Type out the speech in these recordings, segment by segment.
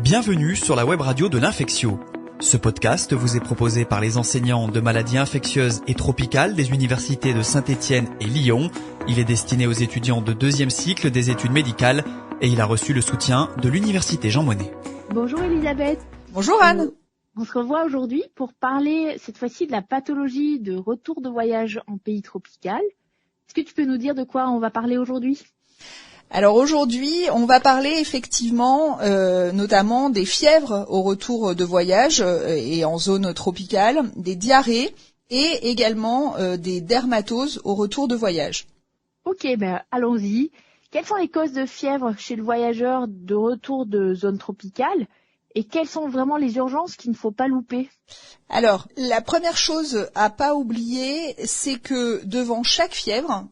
Bienvenue sur la web radio de l'Infectio. Ce podcast vous est proposé par les enseignants de maladies infectieuses et tropicales des universités de Saint-Étienne et Lyon. Il est destiné aux étudiants de deuxième cycle des études médicales et il a reçu le soutien de l'université Jean Monnet. Bonjour Elisabeth. Bonjour Anne. On se revoit aujourd'hui pour parler cette fois-ci de la pathologie de retour de voyage en pays tropical. Est-ce que tu peux nous dire de quoi on va parler aujourd'hui ? Alors aujourd'hui, on va parler effectivement notamment des fièvres au retour de voyage et en zone tropicale, des diarrhées et également des dermatoses au retour de voyage. Ok, allons-y. Quelles sont les causes de fièvre chez le voyageur de retour de zone tropicale et quelles sont vraiment les urgences qu'il ne faut pas louper ? Alors, la première chose à pas oublier, c'est que devant chaque fièvre,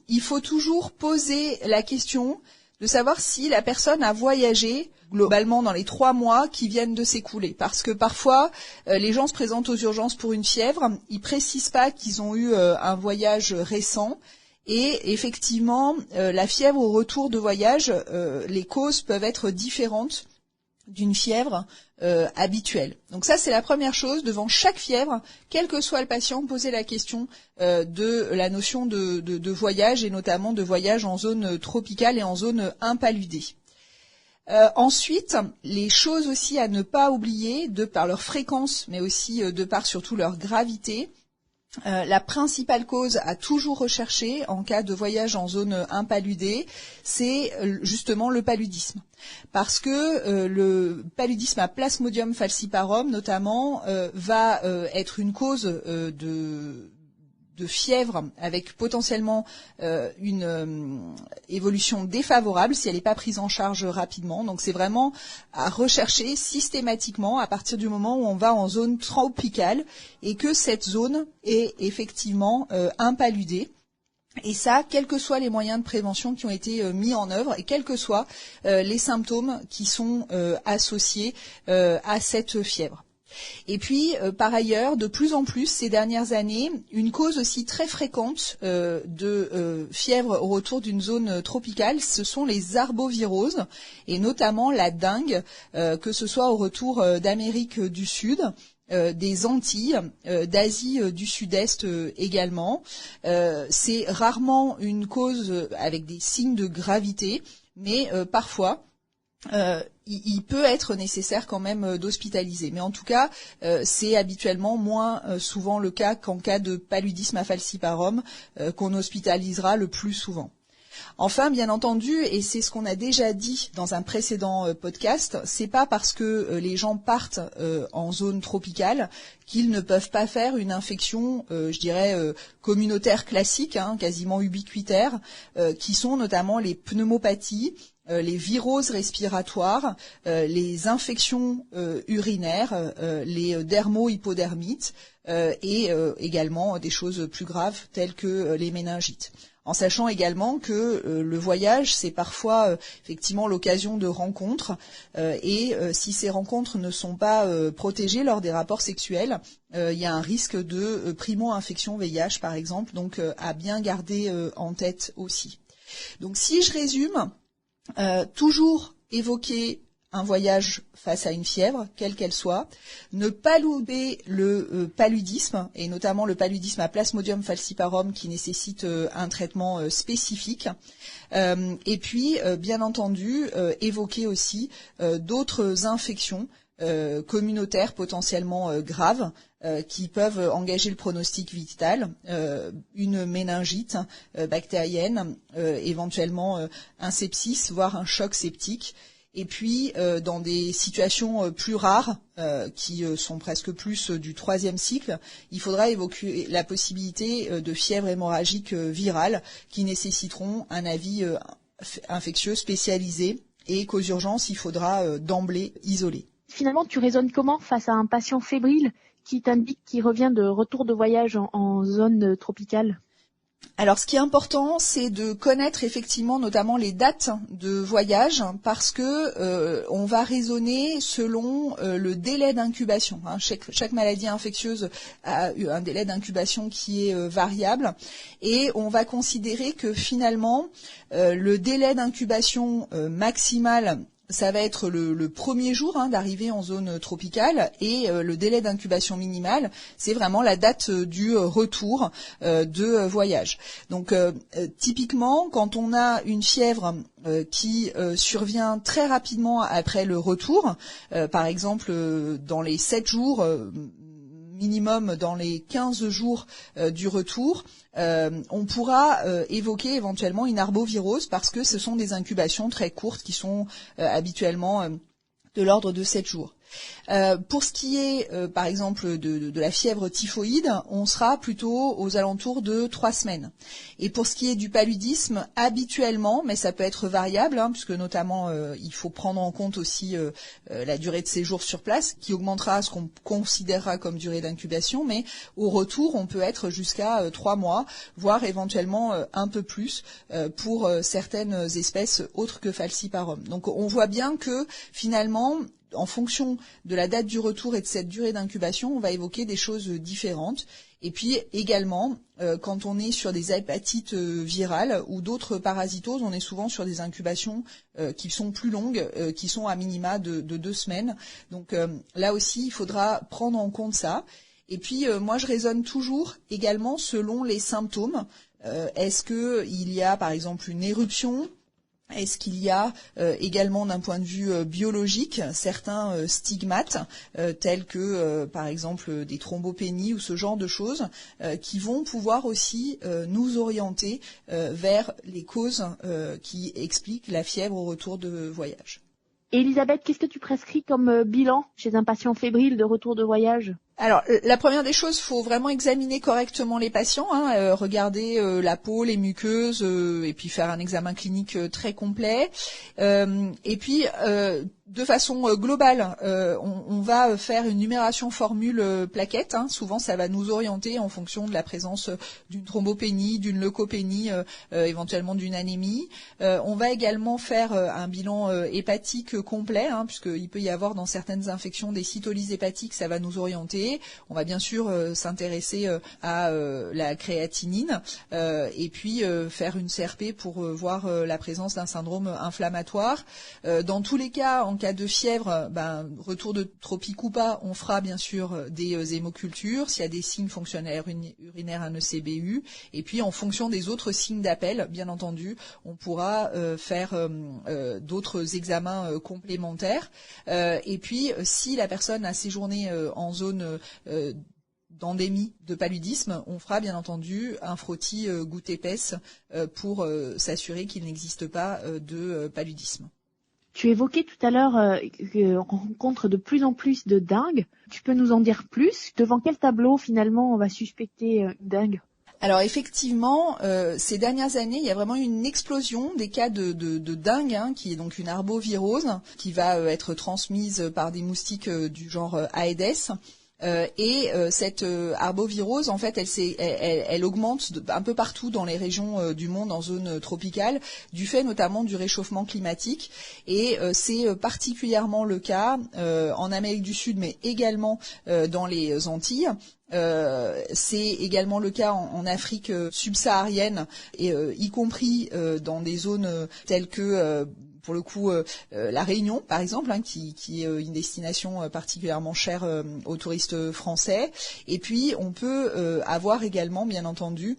il faut toujours poser la question de savoir si la personne a voyagé globalement dans les 3 mois qui viennent de s'écouler. Parce que parfois, les gens se présentent aux urgences pour une fièvre, ils précisent pas qu'ils ont eu un voyage récent. Et effectivement, la fièvre au retour de voyage, les causes peuvent être différentes d'une fièvre habituelle. Donc ça, c'est la première chose. Devant chaque fièvre, quel que soit le patient, poser la question de la notion de voyage et notamment de voyage en zone tropicale et en zone impaludée. Ensuite, les choses aussi à ne pas oublier, de par leur fréquence, mais aussi de par surtout leur gravité. La principale cause à toujours rechercher en cas de voyage en zone impaludée, c'est justement le paludisme. Parce que le paludisme à Plasmodium falciparum, notamment, va être une cause de fièvre avec potentiellement une évolution défavorable si elle n'est pas prise en charge rapidement. Donc c'est vraiment à rechercher systématiquement à partir du moment où on va en zone tropicale et que cette zone est effectivement impaludée. Et ça, quels que soient les moyens de prévention qui ont été mis en œuvre et quels que soient les symptômes qui sont associés à cette fièvre. Et puis, par ailleurs, de plus en plus, ces dernières années, une cause aussi très fréquente de fièvre au retour d'une zone tropicale, ce sont les arboviroses, et notamment la dengue, que ce soit au retour d'Amérique du Sud, des Antilles, d'Asie du Sud-Est également. C'est rarement une cause avec des signes de gravité, mais parfois, il peut être nécessaire quand même d'hospitaliser. Mais en tout cas, c'est habituellement moins souvent le cas qu'en cas de paludisme à falciparum qu'on hospitalisera le plus souvent. Enfin, bien entendu, et c'est ce qu'on a déjà dit dans un précédent podcast, c'est pas parce que les gens partent en zone tropicale qu'ils ne peuvent pas faire une infection, communautaire classique, quasiment ubiquitaire, qui sont notamment les pneumopathies, les viroses respiratoires, les infections urinaires, les dermo-hypodermites et également des choses plus graves telles que les méningites. En sachant également que le voyage, c'est parfois effectivement l'occasion de rencontres et si ces rencontres ne sont pas protégées lors des rapports sexuels, il y a un risque de primo-infection VIH par exemple, donc à bien garder en tête aussi. Donc si je résume, toujours évoquer un voyage face à une fièvre, quelle qu'elle soit, ne pas louper le paludisme, et notamment le paludisme à Plasmodium falciparum qui nécessite un traitement spécifique, et puis, bien entendu, évoquer aussi d'autres infections communautaires potentiellement graves qui peuvent engager le pronostic vital, une méningite bactérienne, éventuellement un sepsis, voire un choc septique. Et puis, dans des situations plus rares, qui sont presque plus du 3e cycle, il faudra évoquer la possibilité de fièvre hémorragique virale qui nécessiteront un avis infectieux spécialisé et qu'aux urgences, il faudra d'emblée isoler. Finalement, tu raisonnes comment face à un patient fébrile qui t'indique qu'il revient de retour de voyage en zone tropicale ? Alors, ce qui est important, c'est de connaître effectivement notamment les dates de voyage parce que on va raisonner selon le délai d'incubation. Chaque maladie infectieuse a un délai d'incubation qui est variable et on va considérer que finalement le délai d'incubation maximal ça va être le premier jour d'arrivée en zone tropicale et le délai d'incubation minimal, c'est vraiment la date du retour de voyage. Donc typiquement, quand on a une fièvre qui survient très rapidement après le retour, par exemple dans les 7 jours, minimum dans les 15 jours du retour, on pourra évoquer éventuellement une arbovirose parce que ce sont des incubations très courtes qui sont habituellement de l'ordre de 7 jours. Pour ce qui est, par exemple, de la fièvre typhoïde, on sera plutôt aux alentours de 3 semaines. Et pour ce qui est du paludisme, habituellement, mais ça peut être variable, puisque notamment il faut prendre en compte aussi la durée de séjour sur place, qui augmentera ce qu'on considérera comme durée d'incubation, mais au retour, on peut être jusqu'à 3 mois, voire éventuellement un peu plus pour certaines espèces autres que Falciparum. Donc on voit bien que finalement, en fonction de la date du retour et de cette durée d'incubation, on va évoquer des choses différentes. Et puis également, quand on est sur des hépatites virales ou d'autres parasitoses, on est souvent sur des incubations qui sont plus longues, qui sont à minima de 2 semaines. Donc là aussi, il faudra prendre en compte ça. Et puis moi, je raisonne toujours également selon les symptômes. Est-ce qu'il y a par exemple une éruption ? Est-ce qu'il y a également d'un point de vue biologique certains stigmates tels que par exemple des thrombopénies ou ce genre de choses qui vont pouvoir aussi nous orienter vers les causes qui expliquent la fièvre au retour de voyage. Elisabeth, qu'est-ce que tu prescris comme bilan chez un patient fébrile de retour de voyage ? Alors, la première des choses, faut vraiment examiner correctement les patients, regarder la peau, les muqueuses, et puis faire un examen clinique très complet. Et puis, de façon globale, on va faire une numération formule plaquette. Souvent, ça va nous orienter en fonction de la présence d'une thrombopénie, d'une leucopénie, éventuellement d'une anémie. On va également faire un bilan hépatique complet, puisqu'il peut y avoir dans certaines infections des cytolyses hépatiques, ça va nous orienter. On va bien sûr s'intéresser à la créatinine et puis faire une CRP pour voir la présence d'un syndrome inflammatoire. Dans tous les cas, en cas de fièvre, retour de tropique ou pas, on fera bien sûr des hémocultures. S'il y a des signes fonctionnels urinaires, un ECBU. Et puis en fonction des autres signes d'appel, bien entendu, on pourra faire d'autres examens complémentaires. Et puis si la personne a séjourné en zone d'endémie de paludisme, on fera bien entendu un frottis goutte épaisse pour s'assurer qu'il n'existe pas de paludisme. Tu évoquais tout à l'heure qu'on rencontre de plus en plus de dingues. Tu peux nous en dire plus ? Devant quel tableau finalement on va suspecter une dingue ? Alors effectivement, ces dernières années, il y a vraiment une explosion des cas de dengue, qui est donc une arbovirose, qui va être transmise par des moustiques du genre Aedes. Et cette arbovirose, en fait, elle augmente un peu partout dans les régions du monde en zone tropicale, du fait notamment du réchauffement climatique. Et c'est particulièrement le cas en Amérique du Sud, mais également dans les Antilles. C'est également le cas en Afrique subsaharienne, et y compris dans des zones telles que pour le coup, la Réunion, par exemple, qui est une destination particulièrement chère aux touristes français. Et puis, on peut avoir également, bien entendu,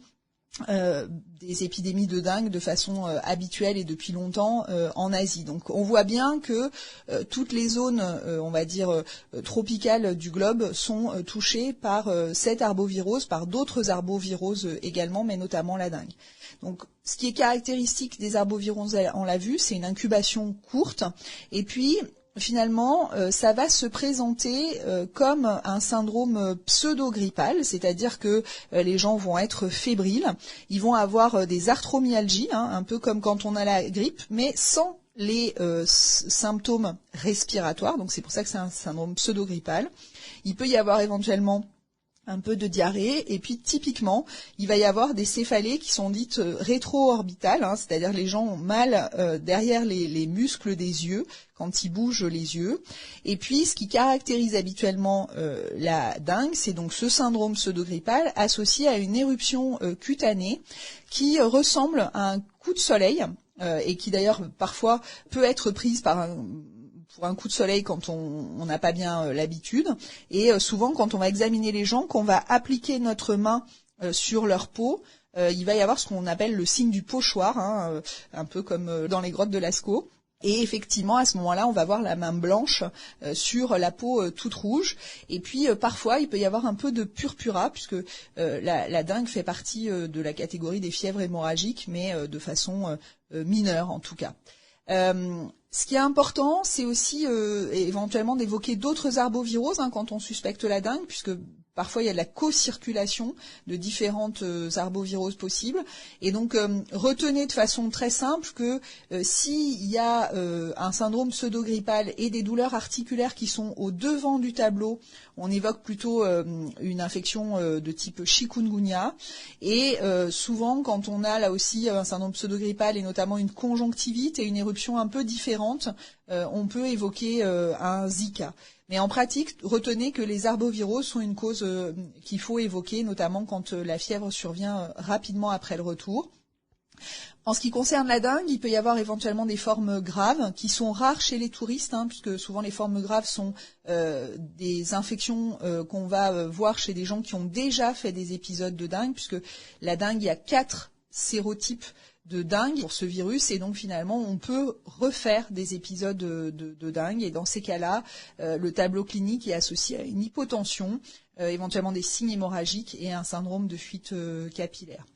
des épidémies de dengue de façon habituelle et depuis longtemps en Asie. Donc on voit bien que toutes les zones, on va dire, tropicales du globe sont touchées par cette arbovirose, par d'autres arboviroses également, mais notamment la dengue. Donc ce qui est caractéristique des arboviroses, on l'a vu, c'est une incubation courte, et puis finalement, ça va se présenter comme un syndrome pseudo-grippal, c'est-à-dire que les gens vont être fébriles, ils vont avoir des arthromyalgies, un peu comme quand on a la grippe, mais sans les symptômes respiratoires, donc c'est pour ça que c'est un syndrome pseudo-grippal. Il peut y avoir éventuellement un peu de diarrhée, et puis typiquement, il va y avoir des céphalées qui sont dites rétro-orbitales, c'est-à-dire les gens ont mal derrière les muscles des yeux quand ils bougent les yeux. Et puis, ce qui caractérise habituellement la dengue, c'est donc ce syndrome pseudo-grippal associé à une éruption cutanée qui ressemble à un coup de soleil et qui d'ailleurs parfois peut être prise pour un coup de soleil quand on n'a pas bien l'habitude. Et souvent, quand on va examiner les gens, qu'on va appliquer notre main sur leur peau, il va y avoir ce qu'on appelle le signe du pochoir, un peu comme dans les grottes de Lascaux. Et effectivement, à ce moment-là, on va voir la main blanche sur la peau toute rouge. Et puis, parfois, il peut y avoir un peu de purpura, puisque la dengue fait partie de la catégorie des fièvres hémorragiques, mais de façon mineure en tout cas. Ce qui est important, c'est aussi éventuellement d'évoquer d'autres arboviroses quand on suspecte la dengue, puisque parfois il y a de la co-circulation de différentes arboviroses possibles. Et donc retenez de façon très simple que s'il y a un syndrome pseudogrippal et des douleurs articulaires qui sont au devant du tableau, on évoque plutôt une infection de type chikungunya. Et souvent, quand on a là aussi un syndrome pseudogrippal et notamment une conjonctivite et une éruption un peu différente, on peut évoquer un Zika. Mais en pratique, retenez que les arboviroses sont une cause qu'il faut évoquer, notamment quand la fièvre survient rapidement après le retour. En ce qui concerne la dengue, il peut y avoir éventuellement des formes graves qui sont rares chez les touristes, puisque souvent les formes graves sont des infections qu'on va voir chez des gens qui ont déjà fait des épisodes de dengue, puisque la dengue, il y a 4 sérotypes de dengue pour ce virus, et donc finalement on peut refaire des épisodes de dengue, et dans ces cas-là, le tableau clinique est associé à une hypotension, éventuellement des signes hémorragiques et un syndrome de fuite capillaire.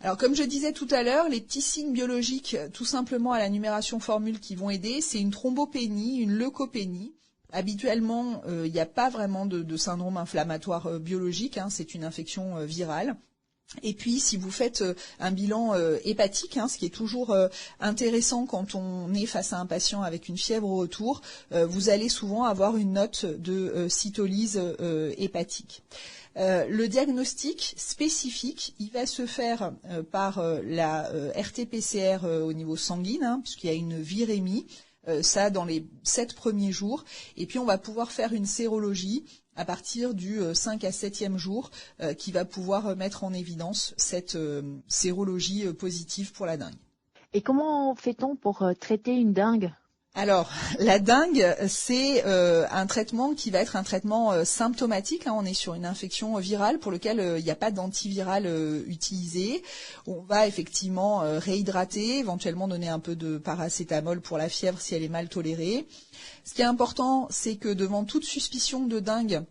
Alors comme je disais tout à l'heure, les petits signes biologiques, tout simplement à la numération formule qui vont aider, c'est une thrombopénie, une leucopénie. Habituellement, il n'y a pas vraiment de syndrome inflammatoire biologique, c'est une infection virale. Et puis, si vous faites un bilan hépatique, ce qui est toujours intéressant quand on est face à un patient avec une fièvre au retour, vous allez souvent avoir une note de cytolyse hépatique. Le diagnostic spécifique, il va se faire par la RT-PCR au niveau sanguin, puisqu'il y a une virémie, ça dans les 7 premiers jours, et puis on va pouvoir faire une sérologie à partir du 5 à 7e jour, qui va pouvoir mettre en évidence cette sérologie positive pour la dengue. Et comment fait-on pour traiter une dengue ? Alors, la dengue, c'est un traitement qui va être un traitement symptomatique. On est sur une infection virale pour laquelle il n'y a pas d'antiviral utilisé. On va effectivement réhydrater, éventuellement donner un peu de paracétamol pour la fièvre si elle est mal tolérée. Ce qui est important, c'est que devant toute suspicion de dengue,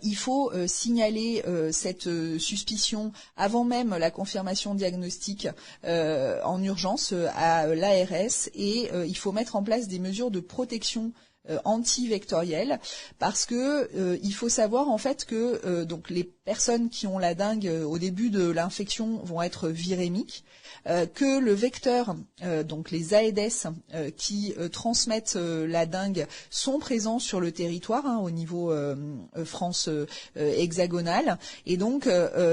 il faut signaler cette suspicion avant même la confirmation diagnostique en urgence à l'ARS, et il faut mettre en place des mesures de protection anti-vectorielle, parce que il faut savoir en fait que donc les personnes qui ont la dengue au début de l'infection vont être virémiques, que le vecteur, donc les Aedes qui transmettent la dengue, sont présents sur le territoire au niveau France hexagonale, et donc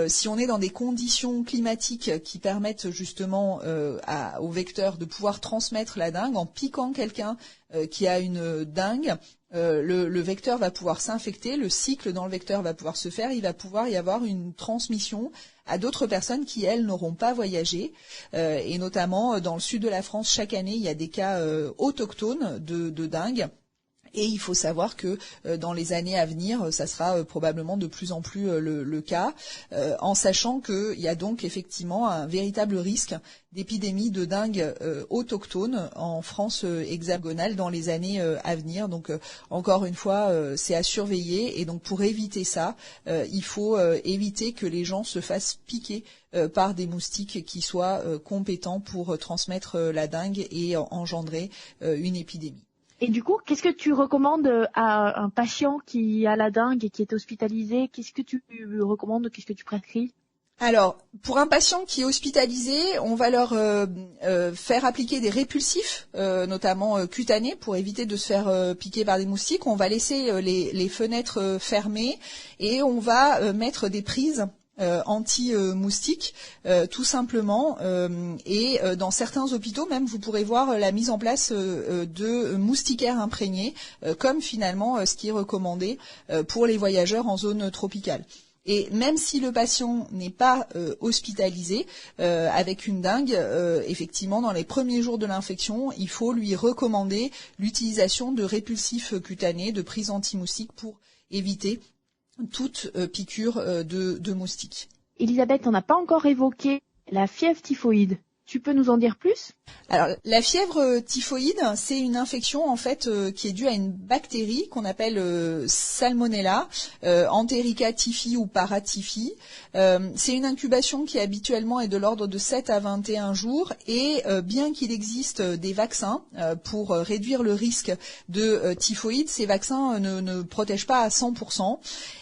si on est dans des conditions climatiques qui permettent justement au vecteur de pouvoir transmettre la dengue en piquant quelqu'un qui a une dengue, le vecteur va pouvoir s'infecter, le cycle dans le vecteur va pouvoir se faire, il va pouvoir y avoir une transmission à d'autres personnes qui, elles, n'auront pas voyagé. Et notamment, dans le sud de la France, chaque année, il y a des cas autochtones de dengue. Et il faut savoir que dans les années à venir, ça sera probablement de plus en plus le cas, en sachant qu'il y a donc effectivement un véritable risque d'épidémie de dengue autochtone en France hexagonale dans les années à venir. Donc encore une fois, c'est à surveiller, et donc pour éviter ça, il faut éviter que les gens se fassent piquer par des moustiques qui soient compétents pour transmettre la dengue et engendrer une épidémie. Et du coup, qu'est-ce que tu recommandes à un patient qui a la dengue et qui est hospitalisé ? Qu'est-ce que tu recommandes ? Qu'est-ce que tu prescris ? Alors, pour un patient qui est hospitalisé, on va leur faire appliquer des répulsifs, notamment cutanés, pour éviter de se faire piquer par des moustiques. On va laisser les fenêtres fermées, et on va mettre des prises anti-moustiques, tout simplement, et dans certains hôpitaux même vous pourrez voir la mise en place de moustiquaires imprégnés, comme finalement ce qui est recommandé pour les voyageurs en zone tropicale. Et même si le patient n'est pas hospitalisé avec une dengue, effectivement, dans les premiers jours de l'infection, il faut lui recommander l'utilisation de répulsifs cutanés, de prises anti-moustiques pour éviter toute piqûre de moustiques. Elisabeth, on n'a pas encore évoqué la fièvre typhoïde. Tu peux nous en dire plus ? Alors, la fièvre typhoïde, c'est une infection en fait qui est due à une bactérie qu'on appelle Salmonella, Enterica typhi ou paratyphi. C'est une incubation qui habituellement est de l'ordre de 7 à 21 jours et bien qu'il existe des vaccins pour réduire le risque de typhoïde, ces vaccins ne protègent pas à 100%.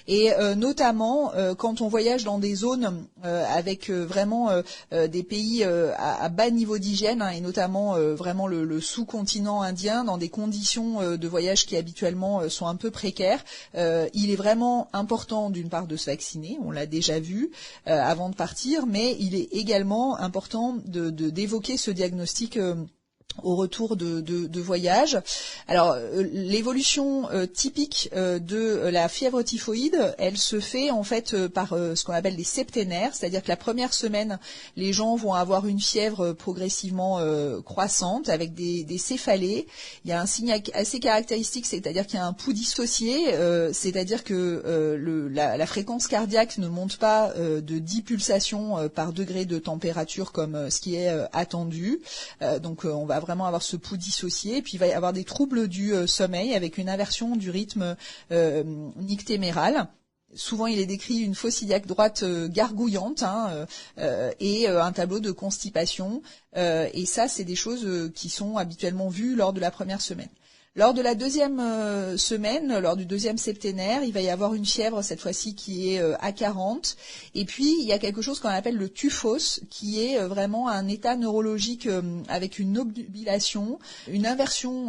Et notamment quand on voyage dans des zones avec vraiment des pays à bas niveau d'hygiène, et notamment vraiment le sous-continent indien, dans des conditions de voyage qui habituellement sont un peu précaires, il est vraiment important d'une part de se vacciner, on l'a déjà vu avant de partir, mais il est également important d'évoquer ce diagnostic au retour de voyage. Alors, l'évolution typique de la fièvre typhoïde, elle se fait en fait par ce qu'on appelle des septénaires, c'est-à-dire que la première semaine, les gens vont avoir une fièvre progressivement croissante avec des céphalées. Il y a un signe assez caractéristique, c'est-à-dire qu'il y a un pouls dissocié, c'est-à-dire que la fréquence cardiaque ne monte pas de 10 pulsations par degré de température comme ce qui est attendu. Donc, on va vraiment avoir ce pouls dissocié, et puis il va y avoir des troubles du sommeil avec une inversion du rythme nictéméral. Souvent, il est décrit une fosse iliaque droite gargouillante et un tableau de constipation. Et ça, c'est des choses qui sont habituellement vues lors de la première semaine. Lors de la deuxième semaine, lors du deuxième septénaire, il va y avoir une fièvre cette fois-ci qui est à 40. Et puis, il y a quelque chose qu'on appelle le tuphos, qui est vraiment un état neurologique avec une obnubilation, une inversion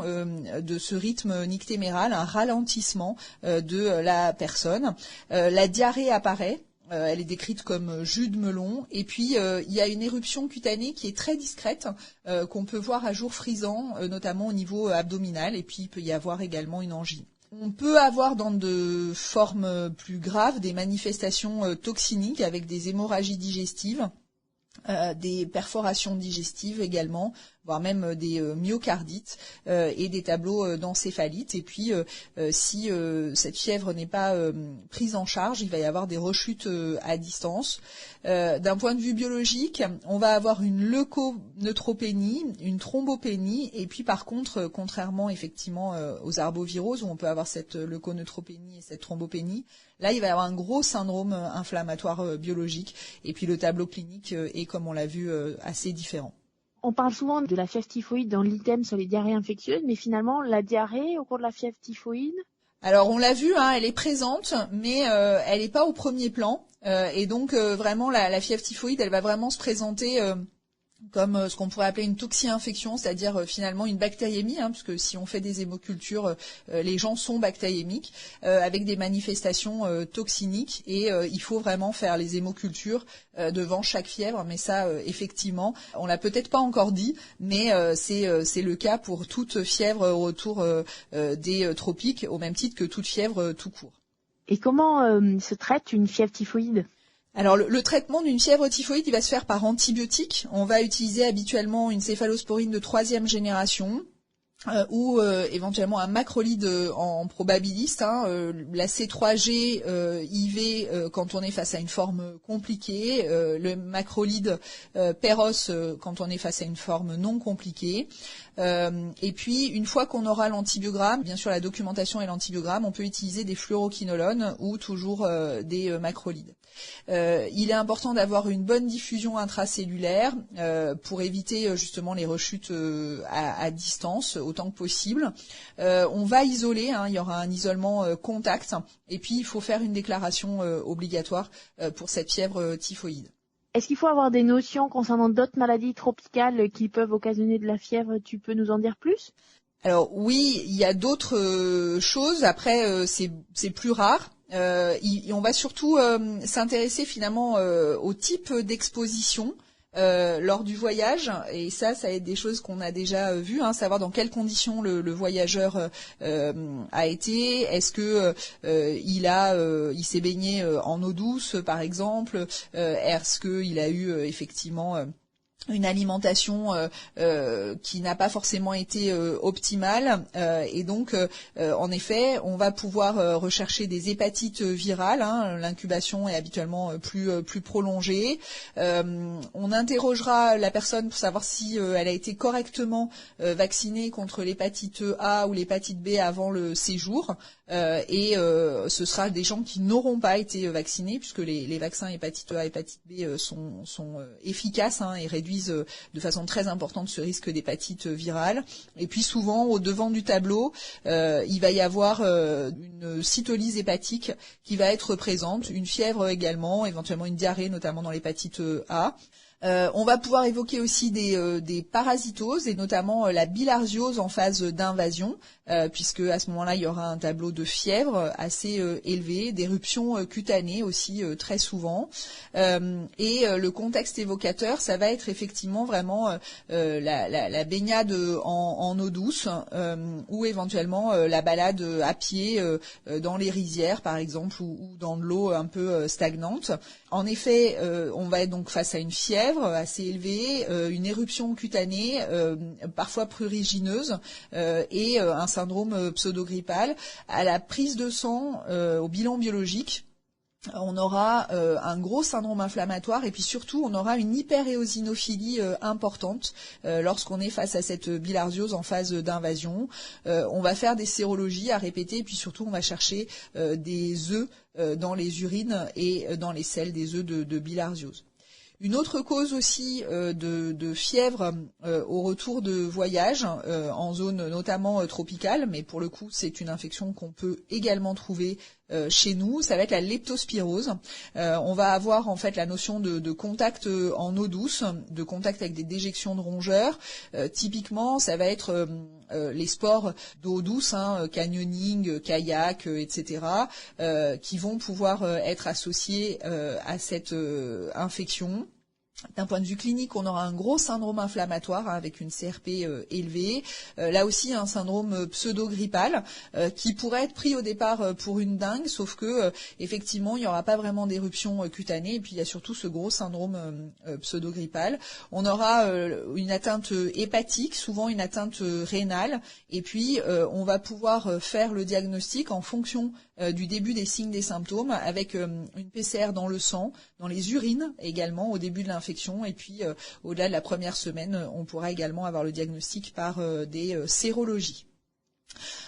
de ce rythme nictéméral, un ralentissement de la personne. La diarrhée apparaît. Elle est décrite comme jus de melon. Et puis, il y a une éruption cutanée qui est très discrète, qu'on peut voir à jour frisant, notamment au niveau abdominal. Et puis, il peut y avoir également une angine. On peut avoir dans de formes plus graves des manifestations toxiniques avec des hémorragies digestives, des perforations digestives également, voire même des myocardites et des tableaux d'encéphalite. Et puis, si cette fièvre n'est pas prise en charge, il va y avoir des rechutes à distance. D'un point de vue biologique, on va avoir une leuconeutropénie, une thrombopénie, et puis par contre, contrairement effectivement aux arboviroses, où on peut avoir cette leuconeutropénie et cette thrombopénie, là, il va y avoir un gros syndrome inflammatoire biologique, et puis le tableau clinique est, comme on l'a vu, assez différent. On parle souvent de la fièvre typhoïde dans l'item sur les diarrhées infectieuses, mais finalement, la diarrhée au cours de la fièvre typhoïde? Alors, on l'a vu, elle est présente, mais elle n'est pas au premier plan. Et donc, vraiment, la fièvre typhoïde, elle va vraiment se présenter comme ce qu'on pourrait appeler une toxi-infection, c'est-à-dire finalement une bactériémie, puisque si on fait des hémocultures, les gens sont bactériémiques, avec des manifestations toxiniques, et il faut vraiment faire les hémocultures devant chaque fièvre, mais ça, effectivement, on l'a peut-être pas encore dit, mais c'est le cas pour toute fièvre au retour des tropiques, au même titre que toute fièvre tout court. Et comment se traite une fièvre typhoïde ? Alors le traitement d'une fièvre typhoïde, il va se faire par antibiotiques. On va utiliser habituellement une céphalosporine de 3e génération. Ou éventuellement un macrolide en probabiliste, la C3G IV quand on est face à une forme compliquée, le macrolide Peros quand on est face à une forme non compliquée. Et puis une fois qu'on aura l'antibiogramme, bien sûr la documentation et l'antibiogramme, on peut utiliser des fluoroquinolones ou toujours des macrolides. Il est important d'avoir une bonne diffusion intracellulaire pour éviter justement les rechutes à distance autant que possible. On va isoler, il y aura un isolement contact, et puis il faut faire une déclaration obligatoire pour cette fièvre typhoïde. Est-ce qu'il faut avoir des notions concernant d'autres maladies tropicales qui peuvent occasionner de la fièvre ? Tu peux nous en dire plus ? Alors oui, il y a d'autres choses. Après, c'est plus rare. On va surtout s'intéresser finalement au type d'exposition. lors du voyage, et ça va être des choses qu'on a déjà vues, savoir dans quelles conditions le voyageur a été. Est-ce que il s'est baigné en eau douce, par exemple, est-ce qu'il a eu effectivement une alimentation qui n'a pas forcément été optimale, et donc en effet on va pouvoir rechercher des hépatites virales, l'incubation est habituellement plus prolongée. On interrogera la personne pour savoir si elle a été correctement vaccinée contre l'hépatite A ou l'hépatite B avant le séjour, et ce sera des gens qui n'auront pas été vaccinés, puisque les vaccins hépatite A et hépatite B sont efficaces et réduisent de façon très importante ce risque d'hépatite virale. Et puis souvent au devant du tableau, il va y avoir une cytolyse hépatique qui va être présente, une fièvre également, éventuellement une diarrhée, notamment dans l'hépatite A. On va pouvoir évoquer aussi des parasitoses, et notamment la bilharziose en phase d'invasion, puisque à ce moment-là il y aura un tableau de fièvre assez élevé, d'éruptions cutanées aussi très souvent, et le contexte évocateur, ça va être effectivement vraiment la baignade en eau douce, ou éventuellement la balade à pied dans les rizières par exemple, ou dans de l'eau un peu stagnante. En effet, on va être donc face à une fièvre assez élevée, une éruption cutanée, parfois prurigineuse, et un syndrome pseudogrippal. À la prise de sang, au bilan biologique, on aura un gros syndrome inflammatoire, et puis surtout on aura une hyperéosinophilie importante lorsqu'on est face à cette bilharziose en phase d'invasion. On va faire des sérologies à répéter, et puis surtout on va chercher des œufs dans les urines et dans les selles des œufs de bilharziose. Une autre cause aussi de fièvre au retour de voyage, en zone notamment tropicale, mais pour le coup c'est une infection qu'on peut également trouver chez nous, ça va être la leptospirose. On va avoir en fait la notion de contact en eau douce, de contact avec des déjections de rongeurs. Typiquement, ça va être les sports d'eau douce, canyoning, kayak, etc., qui vont pouvoir être associés à cette infection. D'un point de vue clinique, on aura un gros syndrome inflammatoire avec une CRP élevée. Là aussi, un syndrome pseudo-grippal qui pourrait être pris au départ pour une dengue, sauf que effectivement, il n'y aura pas vraiment d'éruption cutanée. Et puis, il y a surtout ce gros syndrome pseudo-grippal. On aura une atteinte hépatique, souvent une atteinte rénale. Et puis, on va pouvoir faire le diagnostic en fonction du début des signes des symptômes, avec une PCR dans le sang, dans les urines également au début de l'infection, et puis au-delà de la première semaine, on pourra également avoir le diagnostic par des sérologies.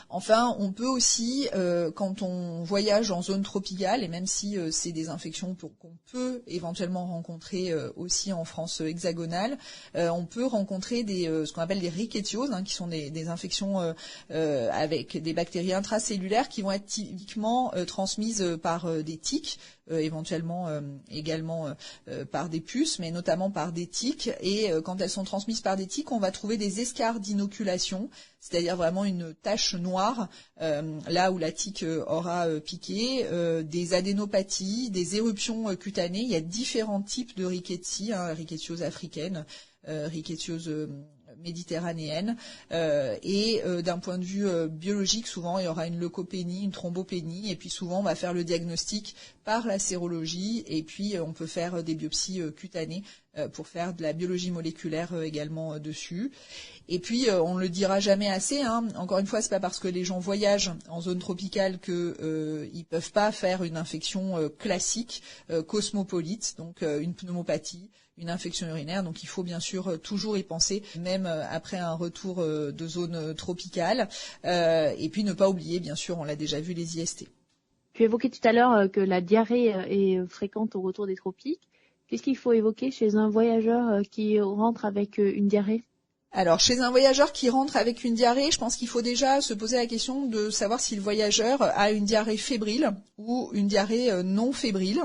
Enfin, on peut aussi, quand on voyage en zone tropicale, et même si c'est des infections qu'on peut éventuellement rencontrer aussi en France hexagonale, on peut rencontrer ce qu'on appelle des rickétioses, qui sont des infections avec des bactéries intracellulaires qui vont être typiquement transmises par des tiques, éventuellement également par des puces, mais notamment par des tiques. Et quand elles sont transmises par des tiques, on va trouver des escarres d'inoculation, c'est-à-dire vraiment une tache noire là où la tique aura piqué, des adénopathies, des éruptions cutanées. Il y a différents types de rickettsie, rickétiose africaine, rickétiose méditerranéenne, et d'un point de vue biologique, souvent il y aura une leucopénie, une thrombopénie, et puis souvent on va faire le diagnostic par la sérologie, et puis on peut faire des biopsies cutanées pour faire de la biologie moléculaire également dessus. Et puis on ne le dira jamais assez, encore une fois, c'est pas parce que les gens voyagent en zone tropicale que ils peuvent pas faire une infection classique cosmopolite, donc une pneumopathie, une infection urinaire. Donc il faut bien sûr toujours y penser, même après un retour de zone tropicale. Et puis ne pas oublier, bien sûr, on l'a déjà vu, les IST. Tu évoquais tout à l'heure que la diarrhée est fréquente au retour des tropiques. Qu'est-ce qu'il faut évoquer chez un voyageur qui rentre avec une diarrhée ? Alors, chez un voyageur qui rentre avec une diarrhée, je pense qu'il faut déjà se poser la question de savoir si le voyageur a une diarrhée fébrile ou une diarrhée non fébrile.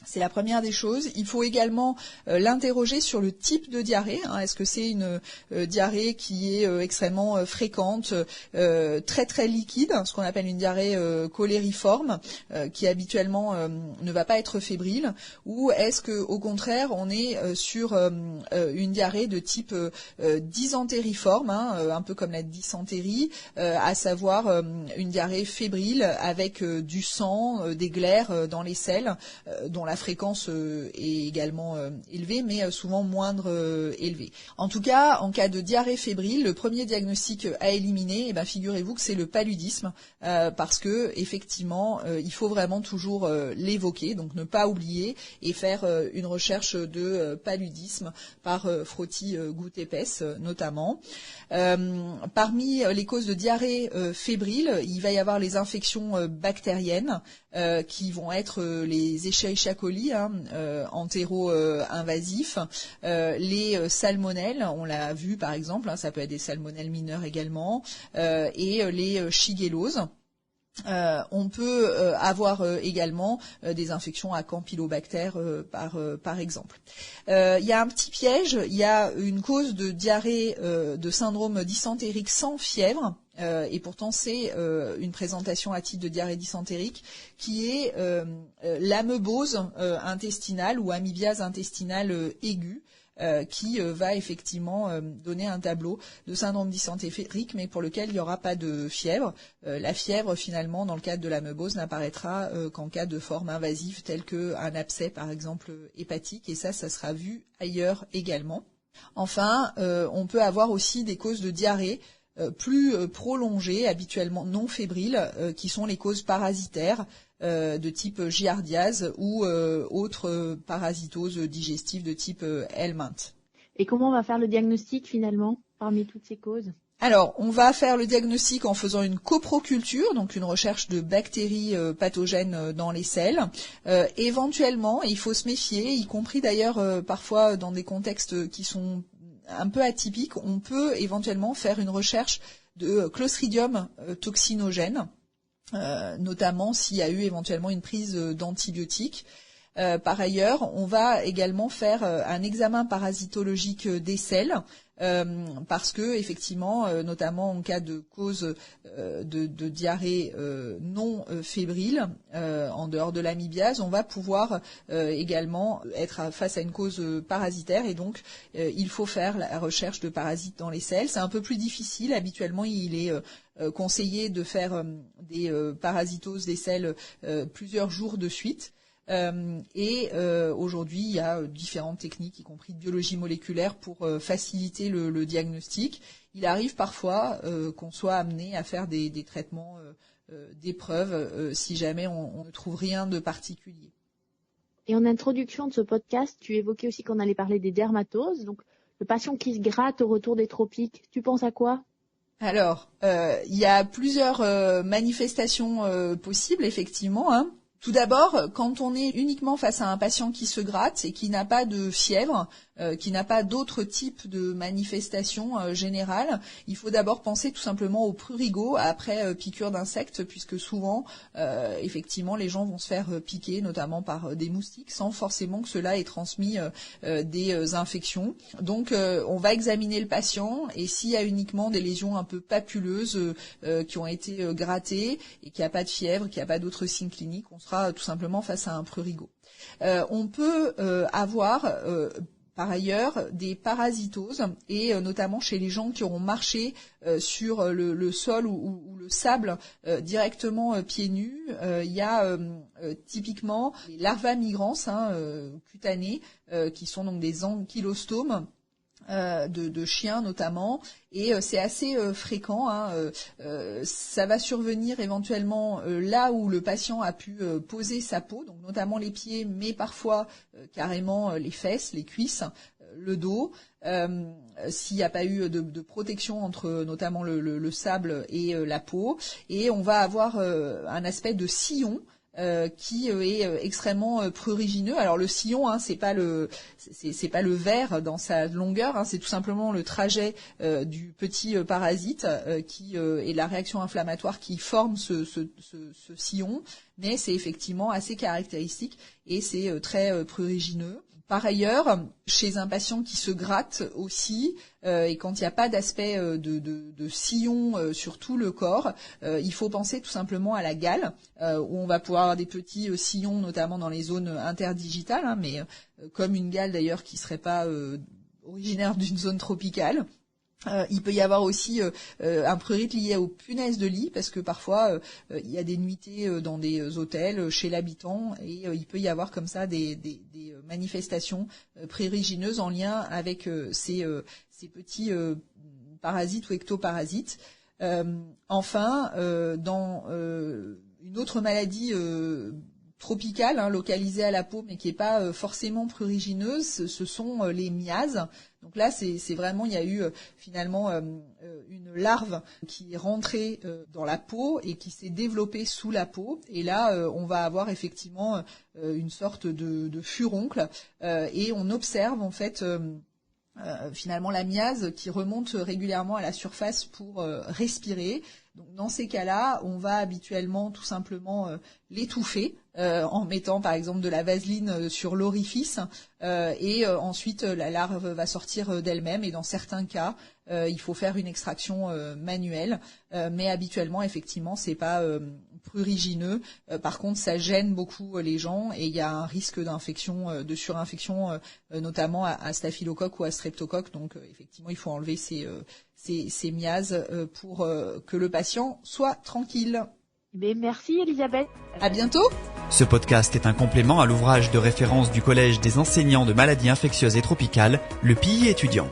C'est la première des choses. Il faut également l'interroger sur le type de diarrhée. Est-ce que c'est une diarrhée qui est extrêmement fréquente, très très liquide, ce qu'on appelle une diarrhée cholériforme, qui habituellement ne va pas être fébrile, ou est-ce que au contraire on est sur une diarrhée de type dysentériforme, un peu comme la dysentérie, à savoir une diarrhée fébrile avec du sang, des glaires dans les selles, dont la fréquence est également élevée, mais souvent moindre élevée. En tout cas, en cas de diarrhée fébrile, le premier diagnostic à éliminer, figurez-vous que c'est le paludisme, parce que effectivement, il faut vraiment toujours l'évoquer, donc ne pas oublier et faire une recherche de paludisme par frottis goutte épaisse notamment. Parmi les causes de diarrhée fébrile, il va y avoir les infections bactériennes, qui vont être les Escherichia coli, entéro-invasifs, les salmonelles, on l'a vu par exemple, ça peut être des salmonelles mineures également, et les shigelloses. On peut avoir également des infections à Campylobacter par exemple. Il y a un petit piège, il y a une cause de diarrhée de syndrome dysentérique sans fièvre, et pourtant c'est une présentation à titre de diarrhée dysentérique qui est l'amebose intestinale ou amibiase intestinale aiguë, qui va effectivement donner un tableau de syndrome dysentérique, mais pour lequel il n'y aura pas de fièvre. La fièvre, finalement, dans le cadre de l'amebose, n'apparaîtra qu'en cas de forme invasive, telle qu'un abcès, par exemple, hépatique, et ça sera vu ailleurs également. Enfin, on peut avoir aussi des causes de diarrhée plus prolongées, habituellement non fébriles, qui sont les causes parasitaires, de type giardiase ou autres parasitoses digestives de type helminth. Et comment on va faire le diagnostic finalement parmi toutes ces causes ? Alors, on va faire le diagnostic en faisant une coproculture, donc une recherche de bactéries pathogènes dans les selles. Éventuellement, il faut se méfier, y compris d'ailleurs parfois dans des contextes qui sont un peu atypiques, on peut éventuellement faire une recherche de Clostridium toxinogène, notamment s'il y a eu éventuellement une prise d'antibiotiques. Par ailleurs, on va également faire un examen parasitologique des selles, parce que effectivement, notamment en cas de cause de diarrhée non fébrile, en dehors de l'amibiase, on va pouvoir également être face à une cause parasitaire, et donc il faut faire la recherche de parasites dans les selles. C'est un peu plus difficile. Habituellement, il est conseillé de faire des parasitoses des selles plusieurs jours de suite. Aujourd'hui, il y a différentes techniques, y compris de biologie moléculaire, pour faciliter le diagnostic. Il arrive parfois qu'on soit amené à faire des traitements d'épreuve si jamais on ne trouve rien de particulier. Et en introduction de ce podcast, tu évoquais aussi qu'on allait parler des dermatoses, donc le patient qui se gratte au retour des tropiques. Tu penses à quoi ? Alors, il y a plusieurs manifestations possibles, effectivement. Tout d'abord, quand on est uniquement face à un patient qui se gratte et qui n'a pas de fièvre, qui n'a pas d'autres types de manifestations générales, il faut d'abord penser tout simplement au prurigo après piqûre d'insectes, puisque souvent, effectivement, les gens vont se faire piquer, notamment par des moustiques, sans forcément que cela ait transmis des infections. Donc, on va examiner le patient, et s'il y a uniquement des lésions un peu papuleuses qui ont été grattées et qu'il n'y a pas de fièvre, qu'il n'y a pas d'autres signes cliniques, on sera tout simplement face à un prurigo. On peut avoir par ailleurs des parasitoses, et notamment chez les gens qui auront marché sur le sol ou le sable directement pieds nus. Il y a typiquement les larva migrans cutanées, qui sont donc des ankylostomes de chiens notamment, et c'est assez fréquent. Ça va survenir éventuellement là où le patient a pu poser sa peau, donc notamment les pieds, mais parfois carrément les fesses, les cuisses, le dos. S'il n'y a pas eu de protection entre notamment le sable et la peau, et on va avoir un aspect de sillon qui est extrêmement prurigineux. Alors le sillon, c'est pas le ver dans sa longueur, c'est tout simplement le trajet du petit parasite qui et la réaction inflammatoire qui forme ce sillon, mais c'est effectivement assez caractéristique et c'est très prurigineux. Par ailleurs, chez un patient qui se gratte aussi, et quand il n'y a pas d'aspect de sillon sur tout le corps, il faut penser tout simplement à la gale, où on va pouvoir avoir des petits sillons, notamment dans les zones interdigitales, mais comme une gale d'ailleurs qui serait pas originaire d'une zone tropicale. Il peut y avoir aussi un prurite lié aux punaises de lit, parce que parfois il y a des nuitées dans des hôtels chez l'habitant, et il peut y avoir comme ça des manifestations prurigineuses en lien avec ces petits parasites ou ectoparasites. Enfin, dans une autre maladie tropicale, localisée à la peau, mais qui n'est pas forcément prurigineuse, ce sont les miases. Donc là, c'est vraiment, il y a eu finalement une larve qui est rentrée dans la peau et qui s'est développée sous la peau. Et là, on va avoir effectivement une sorte de furoncle et on observe en fait finalement la miase qui remonte régulièrement à la surface pour respirer. Donc dans ces cas-là, on va habituellement tout simplement l'étouffer en mettant par exemple de la vaseline sur l'orifice et ensuite la larve va sortir d'elle-même, et dans certains cas il faut faire une extraction manuelle, mais habituellement effectivement c'est pas prurigineux. Par contre ça gêne beaucoup les gens et il y a un risque d'infection, de surinfection notamment à staphylocoque ou à streptocoque, donc effectivement il faut enlever ces miases pour que le patient soit tranquille. Mais merci Elisabeth. À bientôt. Ce podcast est un complément à l'ouvrage de référence du Collège des enseignants de maladies infectieuses et tropicales, le PI étudiant.